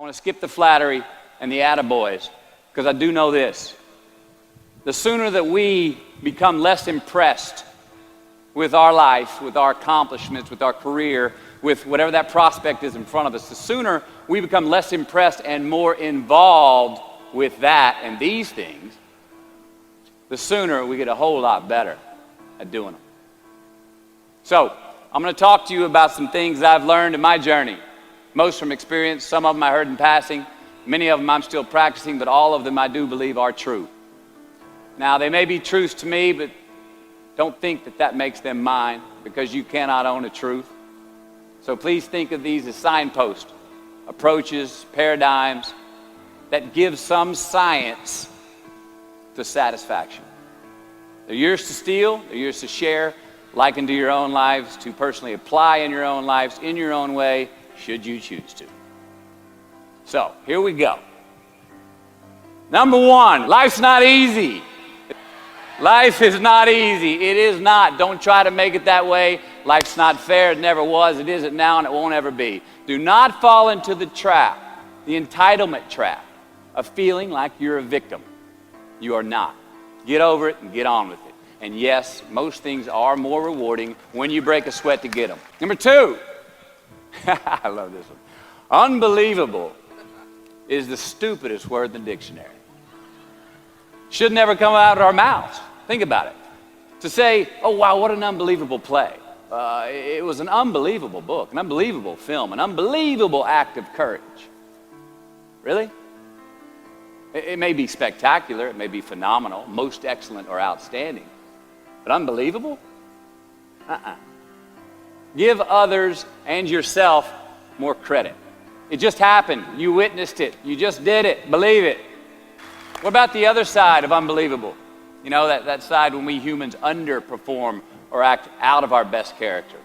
want to skip the flattery and the attaboys, because I do know this. The sooner that we become less impressed with our life, with our accomplishments, with our career, with whatever that prospect is in front of us, the sooner we become less impressed and more involved with that and these things, the sooner we get a whole lot better at doing them. So, I'm going to talk to you about some things I've learned in my journey. Most from experience, some of them I heard in passing, many of them I'm still practicing, but all of them I do believe are true. Now, they may be truths to me, but don't think that that makes them mine, because you cannot own a truth. So please think of these as signposts, approaches, paradigms that give some science to satisfaction. They're yours to steal, they're yours to share, liken to your own lives, to personally apply in your own lives, in your own way, should you choose to. So, here we go. Number one, life's not easy. Life is not easy. It is not. Don't try to make it that way. Life's not fair. It never was. It isn't now, and it won't ever be. Do not fall into the trap, the entitlement trap, of feeling like you're a victim. You are not. Get over it and get on with it. And yes, most things are more rewarding when you break a sweat to get them. Number two, I love this one. Unbelievable is the stupidest word in the dictionary. Should never come out of our mouths. Think about it. To say, oh wow, what an unbelievable play. It was an unbelievable book, an unbelievable film, an unbelievable act of courage. Really? It may be spectacular, it may be phenomenal, most excellent or outstanding. But unbelievable? Give others and yourself more credit. It just happened. You witnessed it. You just did it. Believe it. What about the other side of unbelievable? You know, that side when we humans underperform or act out of our best character.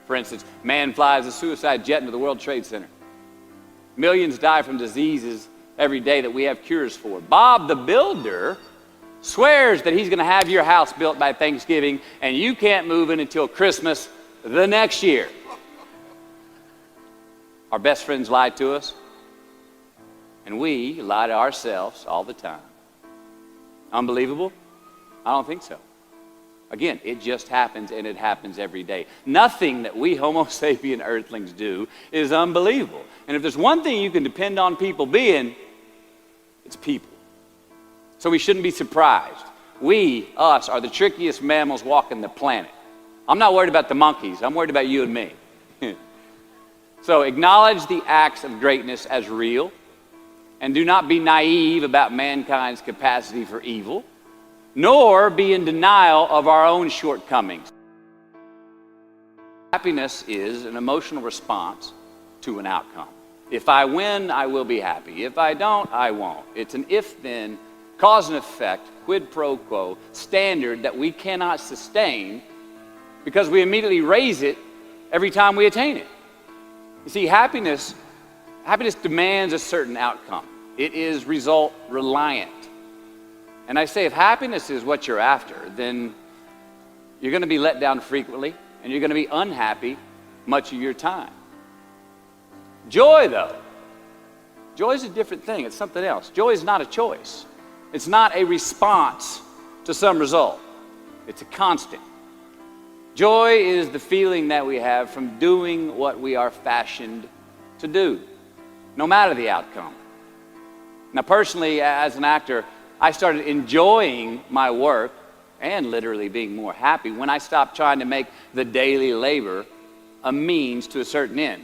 For instance, man flies a suicide jet into the World Trade Center. Millions die from diseases every day that we have cures for. Bob the Builder swears that he's going to have your house built by Thanksgiving, and you can't move in until Christmas the next year. Our best friends lie to us, and we lie to ourselves all the time. Unbelievable? I don't think so. Again, it just happens, and it happens every day. Nothing that we Homo sapien earthlings do is unbelievable. And if there's one thing you can depend on people being, it's people. So we shouldn't be surprised. We, us, are the trickiest mammals walking the planet. I'm not worried about the monkeys. I'm worried about you and me. So acknowledge the acts of greatness as real, and do not be naive about mankind's capacity for evil, nor be in denial of our own shortcomings. Happiness is an emotional response to an outcome. If I win, I will be happy. If I don't, I won't. It's an if-then, cause and effect, quid pro quo standard that we cannot sustain because we immediately raise it every time we attain it. You see, happiness demands a certain outcome. It is result reliant. And I say, if happiness is what you're after, then you're going to be let down frequently, and you're going to be unhappy much of your time. Joy, though, joy is a different thing. It's something else. Joy is not a choice. It's not a response to some result. It's a constant. Joy is the feeling that we have from doing what we are fashioned to do, no matter the outcome. Now, personally, as an actor, I started enjoying my work and literally being more happy when I stopped trying to make the daily labor a means to a certain end.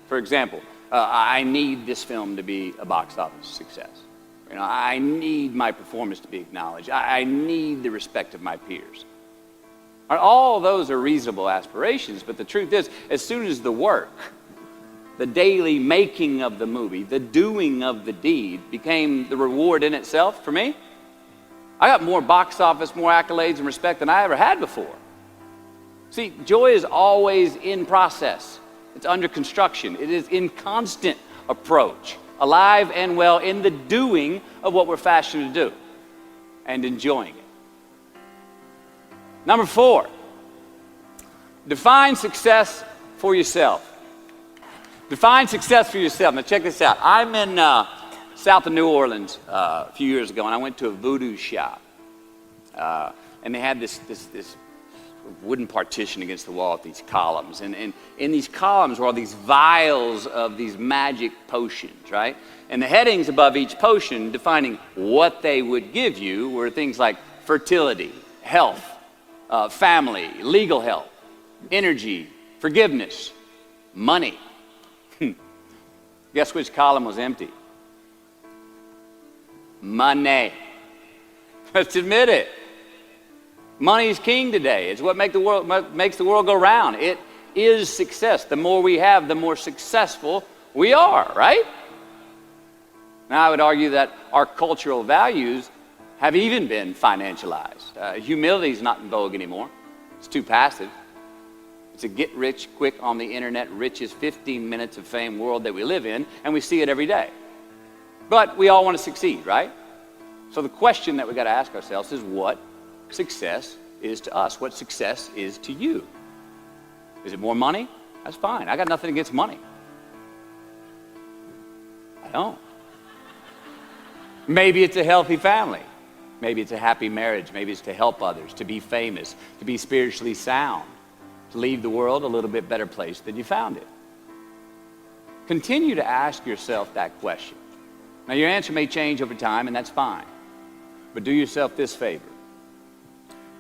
For example, I need this film to be a box office success. You know, I need my performance to be acknowledged. I need the respect of my peers. All those are reasonable aspirations, but the truth is, as soon as the work, the daily making of the movie, the doing of the deed became the reward in itself for me, I got more box office, more accolades and respect than I ever had before. See, joy is always in process. It's under construction. It is in constant approach, alive and well in the doing of what we're fashioned to do and enjoying it. Number 4, define success for yourself. Define success for yourself. Now check this out. I'm in south of New Orleans a few years ago, and I went to a voodoo shop. And they had this wooden partition against the wall with these columns. And in these columns were all these vials of these magic potions, right? And the headings above each potion defining what they would give you were things like fertility, health, family, legal help, energy, forgiveness, money. Guess which column was empty? Money. Let's admit it. Money is king today. It's what makes the world go round. It is success. The more we have, the more successful we are, right? Now, I would argue that our cultural values have even been financialized. Humility is not in vogue anymore. It's too passive. It's a get-rich-quick on the internet, richest 15 minutes of fame world that we live in, and we see it every day. But we all want to succeed, right? So the question that we've got to ask ourselves is what success is to us, what success is to you. Is it more money? That's fine. I got nothing against money. I don't. Maybe it's a healthy family. Maybe it's a happy marriage. Maybe it's to help others, to be famous, to be spiritually sound, to leave the world a little bit better place than you found it. Continue to ask yourself that question. Now, your answer may change over time, and that's fine. But do yourself this favor.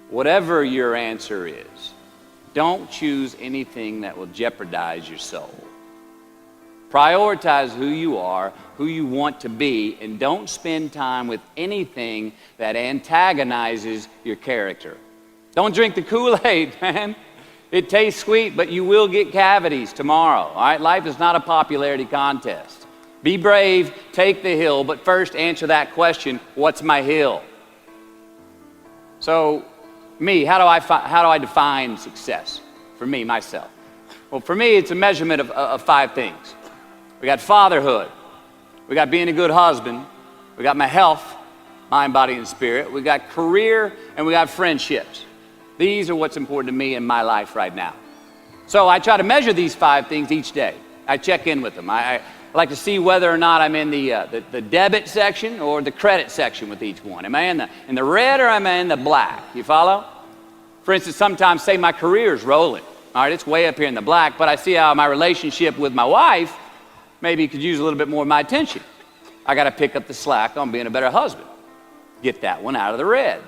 Whatever your answer is, don't choose anything that will jeopardize your soul. Prioritize who you are, who you want to be, and don't spend time with anything that antagonizes your character. Don't drink the Kool-Aid, man. It tastes sweet, but you will get cavities tomorrow, all right? Life is not a popularity contest. Be brave, take the hill, but first answer that question, what's my hill? So, how do I define success? For me, myself. Well, for me, it's a measurement of 5 things. We got fatherhood. We got being a good husband. We got my health, mind, body, and spirit. We got career, and we got friendships. These are what's important to me in my life right now. So I try to measure these 5 things each day. I check in with them. I like to see whether or not I'm in the debit section or the credit section with each one. Am I in the red or am I in the black? You follow? For instance, sometimes say my career's rolling. All right, it's way up here in the black, but I see how my relationship with my wife maybe could use a little bit more of my attention. I got to pick up the slack on being a better husband. Get that one out of the red.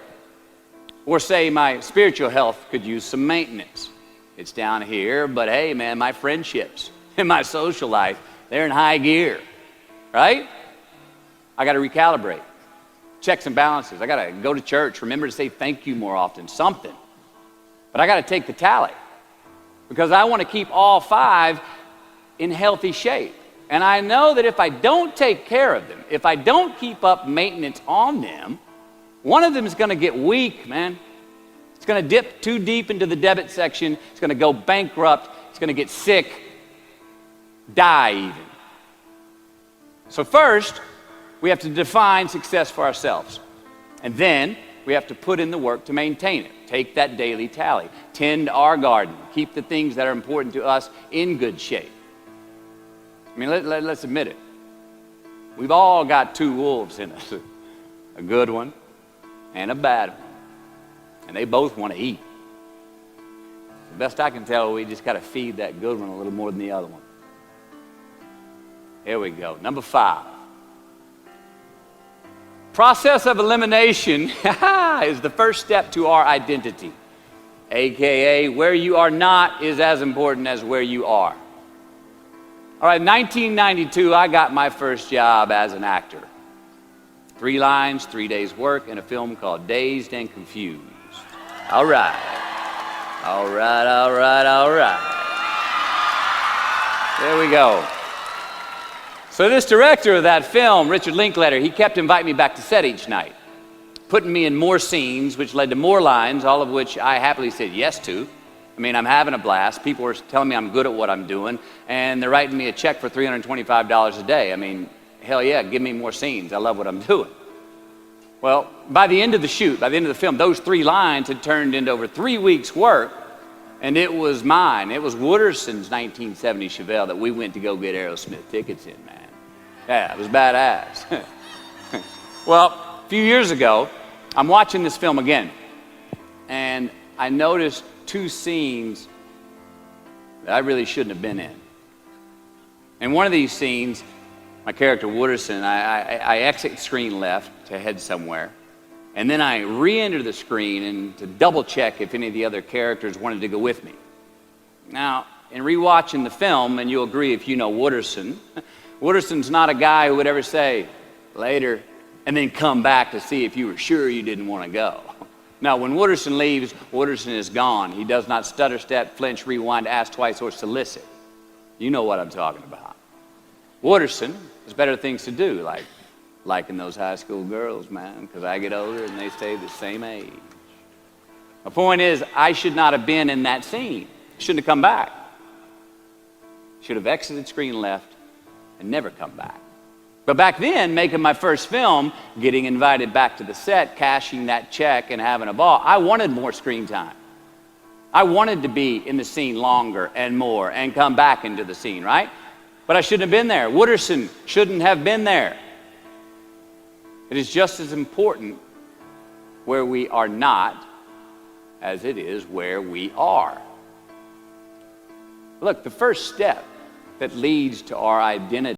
Or say my spiritual health could use some maintenance. It's down here, but hey, man, my friendships and my social life, they're in high gear, right? I got to recalibrate. Checks and balances. I got to go to church. Remember to say thank you more often, something. But I got to take the tally because I want to keep all 5 in healthy shape. And I know that if I don't take care of them, if I don't keep up maintenance on them, one of them is going to get weak, man. It's going to dip too deep into the debit section. It's going to go bankrupt. It's going to get sick, die even. So first, we have to define success for ourselves. And then we have to put in the work to maintain it. Take that daily tally. Tend our garden. Keep the things that are important to us in good shape. I mean, let's admit it. We've all got 2 wolves in us. A good one and a bad one. And they both want to eat. The best I can tell, we just got to feed that good one a little more than the other one. Here we go. Number 5. Process of elimination is the first step to our identity. AKA, where you are not is as important as where you are. All right, 1992, I got my first job as an actor. 3 lines, 3 days work in a film called Dazed and Confused. All right. All right, all right, all right. There we go. So this director of that film, Richard Linklater, he kept inviting me back to set each night, putting me in more scenes, which led to more lines, all of which I happily said yes to. I mean, I'm having a blast. People are telling me I'm good at what I'm doing, and they're writing me a check for $325 a day. I mean, hell yeah, give me more scenes. I love what I'm doing. Well, by the end of the shoot, by the end of the film, those 3 lines had turned into over 3 weeks' work, And it was mine. It was Wooderson's 1970 Chevelle that we went to go get Aerosmith tickets in, man. Yeah, it was badass. Well, a few years ago, I'm watching this film again, and I noticed two scenes that I really shouldn't have been in. In one of these scenes, my character Wooderson, I exit screen left to head somewhere, and then I re-enter the screen and to double check if any of the other characters wanted to go with me. Now, in rewatching the film, and you'll agree if you know Wooderson, Wooderson's not a guy who would ever say, later, and then come back to see if you were sure you didn't want to go. Now, when Wooderson leaves, Wooderson is gone. He does not stutter, step, flinch, rewind, ask twice, or solicit. You know what I'm talking about. Wooderson has better things to do, like liking those high school girls, man, because I get older and they stay the same age. My point is, I should not have been in that scene. Shouldn't have come back. Should have exited screen left and never come back. But back then, making my first film, getting invited back to the set, cashing that check and having a ball, I wanted more screen time. I wanted to be in the scene longer and more and come back into the scene, right? But I shouldn't have been there. Wooderson shouldn't have been there. It is just as important where we are not as it is where we are. Look, the first step that leads to our identity